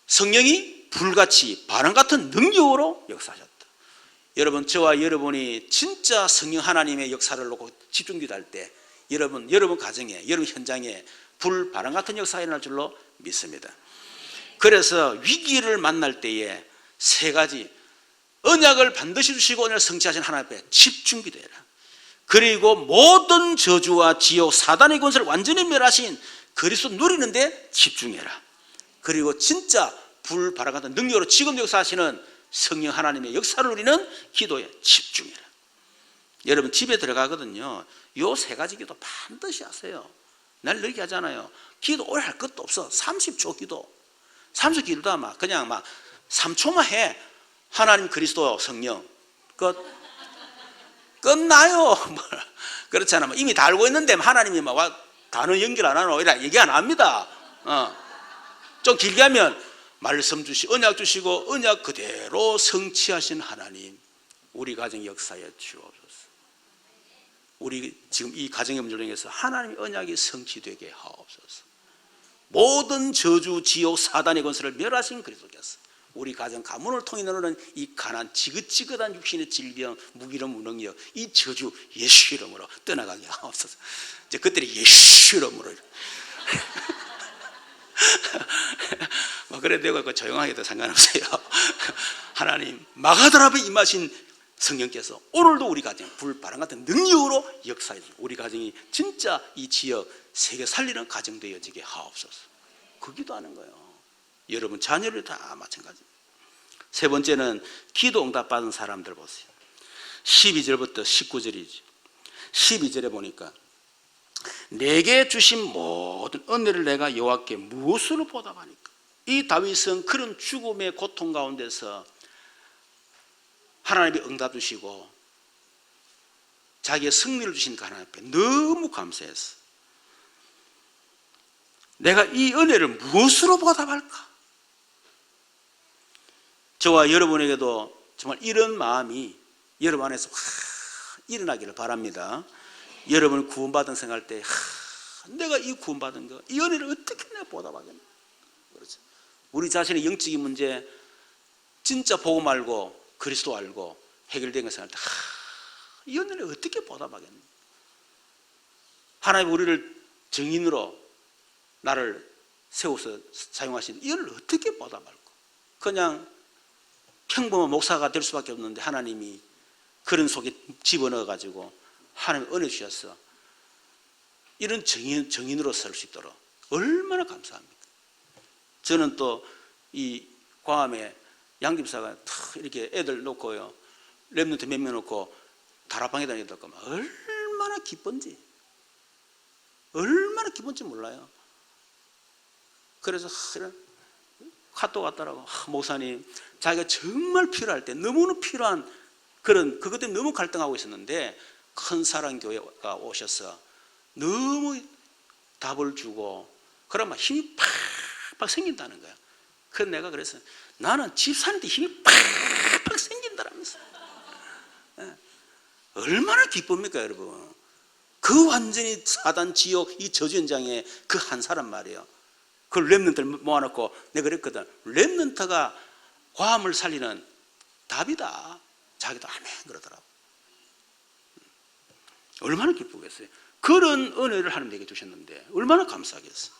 Speaker 1: 성령이 불같이 바람 같은 능력으로 역사하셨다. 여러분 저와 여러분이 진짜 성령 하나님의 역사를 놓고 집중기도할 때 여러분 가정에 여러분 현장에 불 바람 같은 역사가 일어날 줄로 믿습니다. 그래서 위기를 만날 때에 세 가지 언약을 반드시 주시고 오늘 성취하신 하나님 앞에 집중기도해라. 그리고 모든 저주와 지옥 사단의 권세를 완전히 멸하신 그리스도 누리는데 집중해라. 그리고 진짜 불 바람 같은 능력으로 지금 역사하시는 성령 하나님의 역사를 누리는 기도에 집중해라. 여러분 집에 들어가거든요. 요 세 가지 기도 반드시 하세요. 날 늘 얘기하잖아요. 기도 오래 할 것도 없어. 30초 기도. 30초 기도도 아마 그냥 막 3초만 해. 하나님 그리스도 성령 끝나요. 그렇잖아. 이미 다 알고 있는데 하나님이 막 단어 연결 안 하노 이라 얘기 안 합니다. 좀 길게 하면 말씀 주시고 언약 주시고 언약 그대로 성취하신 하나님 우리 가정 역사에 주옵소서. 우리 지금 이 가정의 문제를 통해서 하나님의 언약이 성취되게 하옵소서. 모든 저주, 지옥, 사단의 권세를 멸하신 그리스도께서 우리 가정 가문을 통해 나오는 이 가난 지긋지긋한 육신의 질병, 무기력, 무능력, 이 저주 예수 이름으로 떠나가게 하옵소서. 이제 그때는 예수 이름으로 뭐 그래 되고 조용하게 해도 상관없어요. 하나님 마가다락에 임하신 성령께서 오늘도 우리 가정 불바람 같은 능력으로 역사해 주시고 우리 가정이 진짜 이 지역 세계 살리는 가정 되어지게 하옵소서. 그 기도하는 거예요. 여러분 자녀를 다 마찬가지입니다. 세 번째는 기도 응답 받은 사람들 보세요. 12절부터 19절이죠. 12절에 보니까 내게 주신 모든 은혜를 내가 여호와께 무엇으로 보답하니까. 이 다윗은 그런 죽음의 고통 가운데서 하나님이 응답 주시고 자기의 승리를 주신 그 하나님 앞에 너무 감사했어. 내가 이 은혜를 무엇으로 보답할까? 저와 여러분에게도 정말 이런 마음이 여러분 안에서 일어나기를 바랍니다. 여러분 구원받은 생각할 때 내가 이 구원받은 거, 이 은혜를 어떻게 내가 보답하겠나? 그렇죠. 우리 자신의 영적인 문제 진짜 복음 알고 그리스도 알고 해결된 것을 할 때 이 은혜를 어떻게 보답하겠나? 하나님 우리를 증인으로 나를 세워서 사용하신 이 은혜를 어떻게 보답할까? 그냥 평범한 목사가 될 수밖에 없는데 하나님이 그런 속에 집어넣어가지고 하나님 은혜 주셔서 이런 정인으로 설 수 있도록 얼마나 감사합니까? 저는 또 이 광암에 양집사가 이렇게 애들 놓고요, 랩런트 몇 명 놓고 다락방에 다니다 보면 얼마나 기쁜지 몰라요. 그래서 이런 카톡 왔더라고. 목사님, 자기가 정말 필요할 때 너무나 필요한 그것 때문에 너무 갈등하고 있었는데 큰 사랑교회가 오셔서 너무 답을 주고 그러면 힘이 팍팍 생긴다는 거야. 그래서 내가 그래서 나는 집사님한테 힘이 팍팍 생긴다라면서. 얼마나 기쁩니까 여러분? 그 완전히 사단 지옥 이 저주 현장에 그 한 사람 말이에요. 그 렘넌트를 모아놓고 내가 그랬거든. 렘넌트가 과함을 살리는 답이다. 자기도 아멘 그러더라고. 얼마나 기쁘겠어요. 그런 은혜를 하나님에게 주셨는데 얼마나 감사하겠어.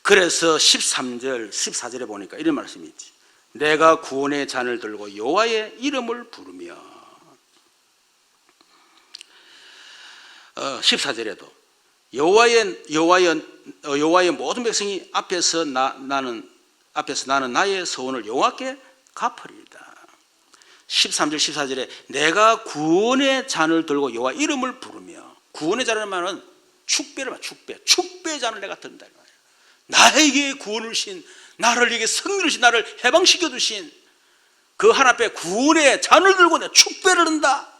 Speaker 1: 그래서 13절 14절에 보니까 이런 말씀이 있지. 내가 구원의 잔을 들고 여호와의 이름을 부르며 14절에도 여호와의 모든 백성이 앞에서 나는 나의 서원을 여호와께 갚으리이다. 13절 14절에 내가 구원의 잔을 들고 여호와 이름을 부르며, 구원의 잔이라는 말은 축배를 말, 축배의 잔을 내가 든다. 나에게 구원을 주신, 나를 이게 승리를 주신, 나를 해방시켜 주신 그 하나님 앞에 구원의 잔을 들고 내가 축배를 든다.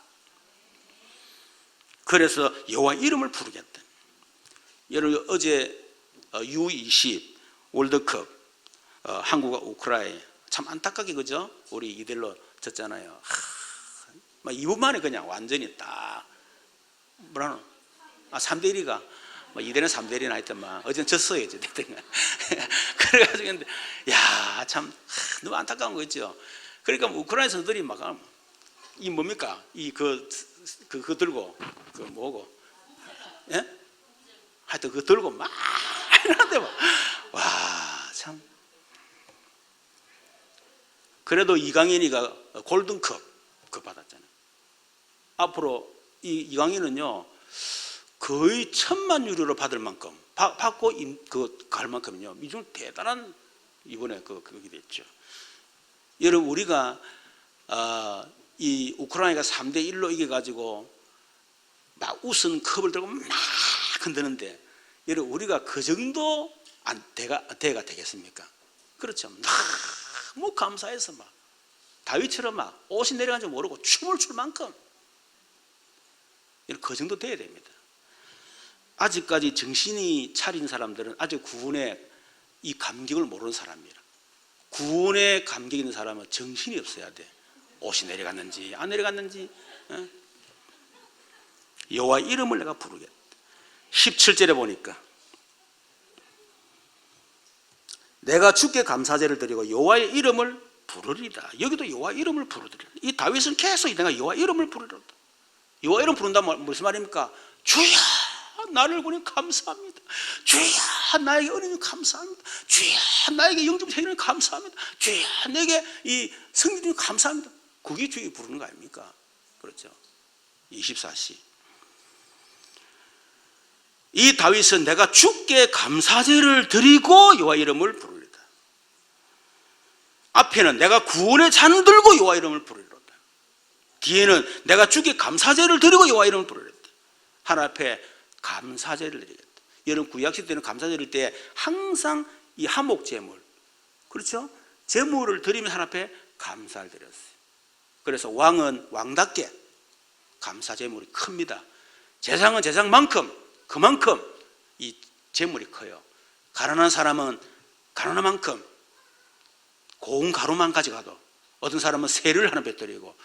Speaker 1: 그래서 여호와 이름을 부르겠다. 여러분 어제 U20 월드컵 한국과 우크라이나 참 안타깝게 그죠? 우리 이대로 졌잖아요. 2분 만에 그냥 완전히 딱 뭐라노? 3대1이가 이대는 3대1이나 했더만 어제는 졌어요. 이제 그래가지고 근데 야 참 너무 안타까운 거 있죠. 그러니까 우크라이나 선수들이 막 이 뭡니까? 그거 들고 그 뭐고? 예? 하여튼 그거 들고 막 이러는데 와 참. 그래도 이강인이가 골든컵 그거 받았잖아요. 앞으로 이 이강인은요 거의 1,000만 유로를 받을 만큼 받고 갈 만큼요 이중 대단한 이번에 그게 됐죠. 여러분 우리가 이 우크라이나가 3대1로 이겨가지고 막 우승 컵을 들고 막 흔드는데 여러분 우리가 그 정도 대가 되겠습니까? 그렇죠. 너무 감사해서 막 다윗처럼 막 옷이 내려간 줄 모르고 춤을 출 만큼 그 정도 돼야 됩니다. 아직까지 정신이 차린 사람들은 아직 구원의 이 감격을 모르는 사람이라. 구원의 감격 있는 사람은 정신이 없어야 돼. 옷이 내려갔는지 안 내려갔는지. 여호와 이름을 내가 부르겠다. 17절에 보니까 내가 주께 감사제를 드리고 여호와의 이름을 부르리다. 여기도 여호와 이름을 부르리다. 이 다윗은 계속 내가 여호와 이름을 부르리다. 여호와 이름 부른다면 무슨 말입니까? 주여 나를 보니 감사합니다. 주여 나에게 은혜는 감사합니다. 주여 나에게 영접 해주는 감사합니다. 주여 내게 이 성령 감사합니다. 그게 주여 부르는 거 아닙니까? 그렇죠. 24시. 이 다윗은 내가 주께 감사제를 드리고 여호와 이름을 부르리다. 앞에는 내가 구원에 잠들고 여호와 이름을 부르리로다. 뒤에는 내가 주께 감사제를 드리고 여호와 이름을 부르리로다. 하나님 앞에 감사제를 드리겠다. 여러분 구약시대 때는 감사제를 드릴 때 항상 이 화목제물, 그렇죠? 제물을 드리면 하나님 앞에 감사를 드렸어요. 그래서 왕은 왕답게 감사제물이 큽니다. 재상은 재상만큼 그만큼 이 제물이 커요. 가난한 사람은 가난한 만큼 고운 가루만 가져가도, 어떤 사람은 세를 하나 앞에 드리고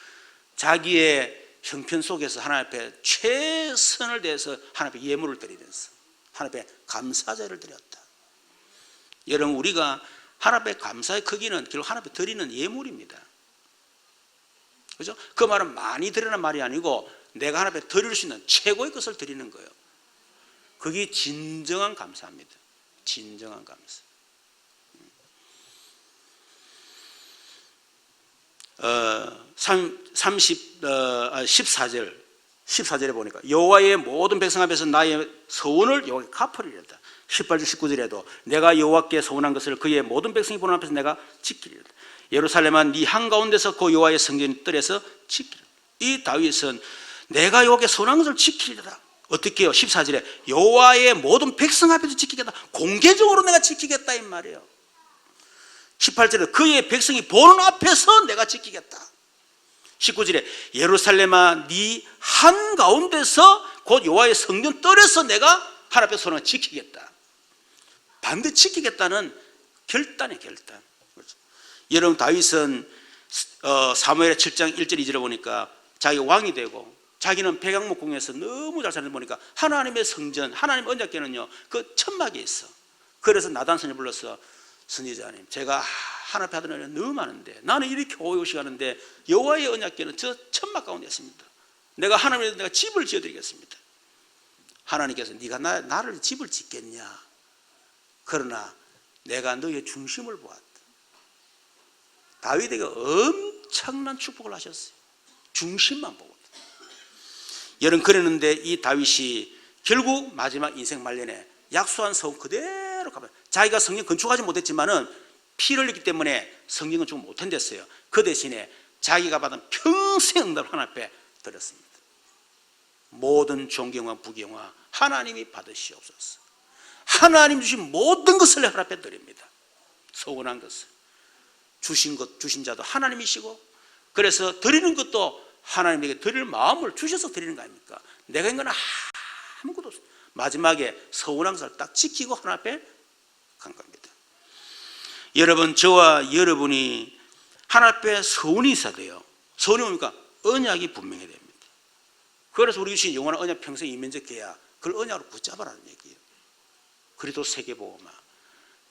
Speaker 1: 자기의 형편 속에서 하나님 앞에 최선을 다해서 하나님 앞에 예물을 드리면서 하나님 앞에 감사제를 드렸다. 여러분 우리가 하나님 앞에 감사의 크기는 결국 하나님 앞에 드리는 예물입니다. 그렇죠? 그 말은 많이 드리는 말이 아니고 내가 하나님 앞에 드릴 수 있는 최고의 것을 드리는 거예요. 그게 진정한 감사입니다. 진정한 감사. 14절에 보니까 여호와의 모든 백성 앞에서 나의 서원을 여호와께 갚으리로다. 18절 19절에도 내가 여호와께 서원한 것을 그의 모든 백성이 보는 앞에서 내가 지키리로다. 예루살렘아 네 한가운데서 그 여호와의 성전 뜰에서 지키리로다. 이 다윗은 내가 여호와께 서원한 것을 지키리로다. 어떻게 해요? 14절에 여호와의 모든 백성 앞에서 지키겠다. 공개적으로 내가 지키겠다 이 말이에요. 18절에 그의 백성이 보는 앞에서 내가 지키겠다. 19절에 예루살렘아 네 한가운데서 곧 여호와의 성전 뜰에서 내가 하나님 앞에 서는 지키겠다. 반드시 지키겠다는 결단의 결단. 그렇죠. 여러분 다윗은 사무엘의 7장 1절 2절에 보니까 자기가 왕이 되고 자기는 백향목궁에서 너무 잘 사는 보니까 하나님의 성전, 하나님 언약궤는요 그 천막에 있어. 그래서 나단 선지자 불러서 선지자님 제가 하나님 앞에 하던 은혜는 너무 많은데 나는 이렇게 오요시 가는데 여호와의 언약궤는 저 천막 가운데 있습니다. 내가 하나님에 내가 집을 지어드리겠습니다. 하나님께서 네가 나를 집을 짓겠냐? 그러나 내가 너의 중심을 보았다. 다윗에게 엄청난 축복을 하셨어요. 중심만 보고. 여러분 그랬는데 이 다윗이 결국 마지막 인생 말년에 약속한 성읍 그대로 가면 자기가 성경 건축하지 못했지만은 피를 흘렸기 때문에 성경 건축을 못한댔어요. 그 대신에 자기가 받은 평생 응답을 하나님 앞에 드렸습니다. 모든 존경과 부경과 하나님이 받으시옵소서. 하나님 주신 모든 것을 하나님 앞에 드립니다. 소원한 것을 주신 것 주신 자도 하나님이시고 그래서 드리는 것도 하나님에게 드릴 마음을 주셔서 드리는 거 아닙니까? 내가 한 건 아무것도 없어요. 마지막에 서운한 것을 딱 지키고 하나님 앞에 간 겁니다. 여러분 저와 여러분이 하나님 앞에 서운이 있어야 돼요. 서운이 뭡니까? 언약이 분명해야 됩니다. 그래서 우리 주신 영원한 언약 평생 이면적 계약 그걸 언약으로 붙잡아라는 얘기예요. 그리도 세계보호마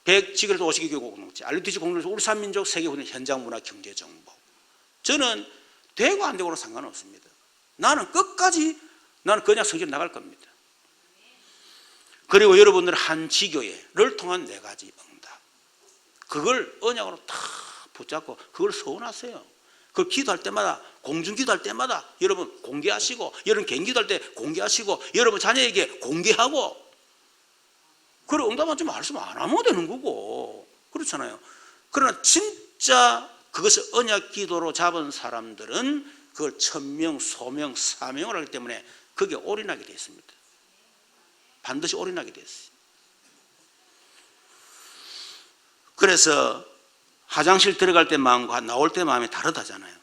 Speaker 1: 100지그레도 50개 공동체 RUTC 공동체 우리 삼민족 세계보호 현장문화 경제정보 저는 되고 안 되고는 상관없습니다. 나는 끝까지 나는 그냥 성전 나갈 겁니다. 그리고 여러분들 한 지교회를 통한 4가지 응답 그걸 언약으로 다 붙잡고 그걸 서운하세요. 그걸 기도할 때마다 공중 기도할 때마다 여러분 공개하시고 여러분 개인 기도할 때 공개하시고 여러분 자녀에게 공개하고 그리고 응답만 좀 말씀 안 하면 되는 거고 그렇잖아요. 그러나 진짜 그것을 언약 기도로 잡은 사람들은 그걸 천명, 소명, 사명을 하기 때문에 그게 올인하게 되어 있습니다. 반드시 올인하게 되어 있어요. 그래서 화장실 들어갈 때 마음과 나올 때 마음이 다르다잖아요.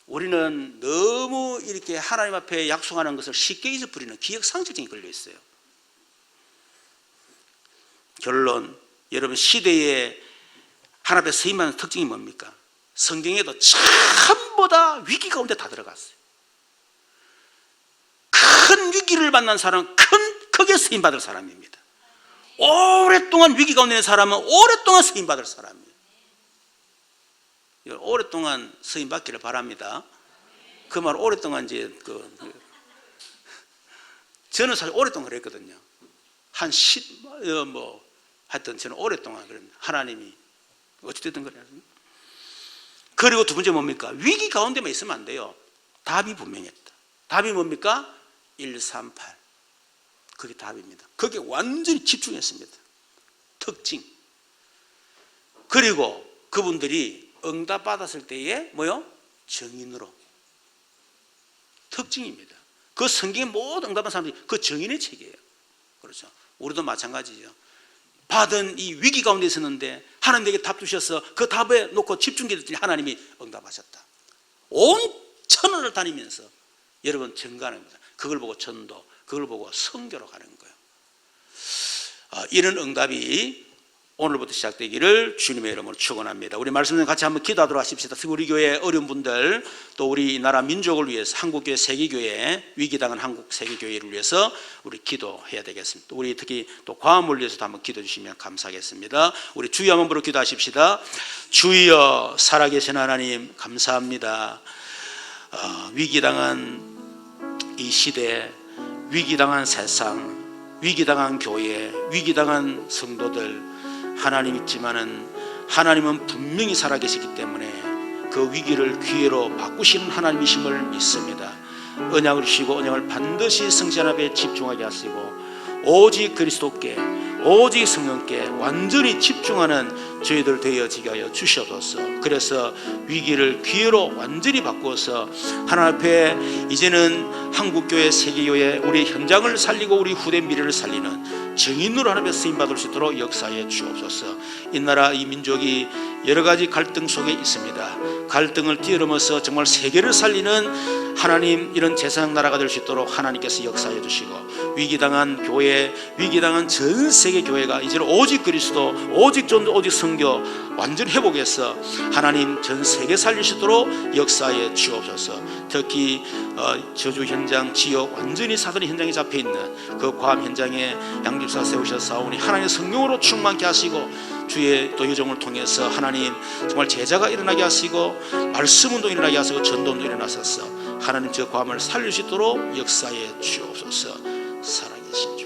Speaker 1: 우리는 너무 이렇게 하나님 앞에 약속하는 것을 쉽게 잊어버리는 기억상실증이 걸려 있어요. 결론, 여러분 시대에 하나님 앞에 서임하는 특징이 뭡니까? 성경에도 전부 다 위기 가운데 다 들어갔어요. 큰 위기를 만난 사람은 크게 쓰임받을 사람입니다. 오랫동안 위기 가운데 있는 사람은 오랫동안 쓰임받을 사람이에요. 오랫동안 쓰임받기를 바랍니다. 그 말 오랫동안 이제 저는 사실 오랫동안 그랬거든요. 한 10, 하여튼 저는 오랫동안 그럽니다. 하나님이 어찌됐든 그래요. 그리고 두 번째 뭡니까? 위기 가운데만 있으면 안 돼요. 답이 분명했다. 답이 뭡니까? 138. 그게 답입니다. 거기에 완전히 집중했습니다. 특징. 그리고 그분들이 응답 받았을 때에 뭐요? 정인으로. 특징입니다. 그 성경의 모든 응답한 사람들이 그 정인의 책이에요. 그렇죠. 우리도 마찬가지죠. 받은 이 위기 가운데 있었는데 하나님에게 답 주셔서 그 답에 놓고 집중했더니 하나님이 응답하셨다. 온 천하를 다니면서 여러분 증가하는 겁니다. 그걸 보고 전도, 그걸 보고 선교로 가는 거예요. 이런 응답이 오늘부터 시작되기를 주님의 이름으로 축원합니다. 우리 말씀을 같이 한번 기도하도록 하십시다. 우리 교회 어려운 분들, 또 우리 나라 민족을 위해서, 한국교회 세계교회, 위기당한 한국 세계교회를 위해서 우리 기도해야 되겠습니다. 우리 특히 또 과음을 위해서도 한번 기도해 주시면 감사하겠습니다. 우리 주여 한번 부르 기도하십시다. 주여 살아계신 하나님 감사합니다. 위기당한 이 시대, 위기당한 세상, 위기당한 교회, 위기당한 성도들 하나님 있지만은 하나님은 분명히 살아계시기 때문에 그 위기를 기회로 바꾸시는 하나님이심을 믿습니다. 언약을 주시고 언약을 반드시 성전 앞에 집중하게 하시고 오직 그리스도께, 오직 성령께 완전히 집중하는 저희들 되어지게 하여 주시옵소서. 그래서 위기를 기회로 완전히 바꾸어서 하나님 앞에 이제는 한국교회, 세계교회 우리 현장을 살리고 우리 후대 미래를 살리는 증인으로 하나님의 쓰임받을 수 있도록 역사해 주옵소서. 이 나라, 이 민족이 여러 가지 갈등 속에 있습니다. 갈등을 뛰어넘어서 정말 세계를 살리는 하나님 이런 제사장 나라가 될 수 있도록 하나님께서 역사해 주시고 위기당한 교회, 위기당한 전 세계 교회가 이제는 오직 그리스도, 오직 전도, 오직 선교 완전 회복해서 하나님 전 세계 살릴 수 있도록 역사해 주옵소서. 특히 저주 현장, 지역 완전히 사단의 현장에 잡혀 있는 그 과암 현장에 양집사 세우셔서 사오니 하나님의 성령으로 충만케 하시고 주의 또 여정을 통해서 하나님 정말 제자가 일어나게 하시고 말씀운동 일어나게 하시고 전도운동 일어나셔서 하나님 저 과암을 살릴 수 있도록 역사해 주옵소서. 살아계신 주